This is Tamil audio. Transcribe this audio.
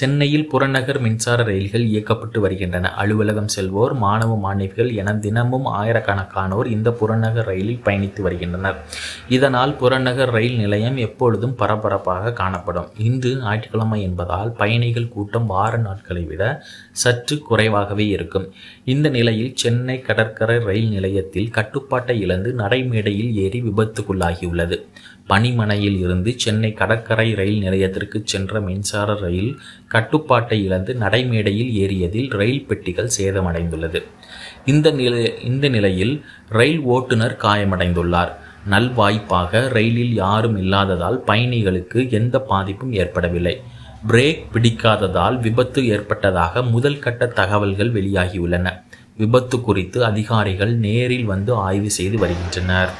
சென்னையில் புறநகர் மின்சார ரயில்கள் இயக்கப்பட்டு வருகின்றன. அலுவலகம் செல்வோர், மாணவ மாணவிகள் என தினமும் ஆயிரக்கணக்கானோர் இந்த புறநகர் ரயிலில் பயணித்து வருகின்றனர். இதனால் புறநகர் ரயில் நிலையம் எப்பொழுதும் பரபரப்பாக காணப்படும். இன்று ஞாயிற்றுக்கிழமை என்பதால் பயணிகள் கூட்டம் வார நாட்களை விட சற்று குறைவாகவே இருக்கும். இந்த நிலையில் சென்னை கடற்கரை ரயில் நிலையத்தில் கட்டுப்பாட்டை இழந்து நடைமேடையில் ஏறி விபத்துக்குள்ளாகியுள்ளது. பணிமனையில் இருந்து சென்னை கடற்கரை ரயில் நிலையத்திற்கு சென்ற மின்சார ரயில் கட்டுப்பாட்டை இழந்து நடைமேடையில் ஏறியதில் ரயில் பெட்டிகள் சேதமடைந்துள்ளது. இந்த நிலையில் ரயில் ஓட்டுநர் காயமடைந்துள்ளார். நல்வாய்ப்பாக ரயிலில் யாரும் இல்லாததால் பயணிகளுக்கு எந்த பாதிப்பும் ஏற்படவில்லை. பிரேக் பிடிக்காததால் விபத்து ஏற்பட்டதாக முதல் கட்ட தகவல்கள் வெளியாகியுள்ளன. விபத்து குறித்து அதிகாரிகள் நேரில் வந்து ஆய்வு செய்து வருகின்றனர்.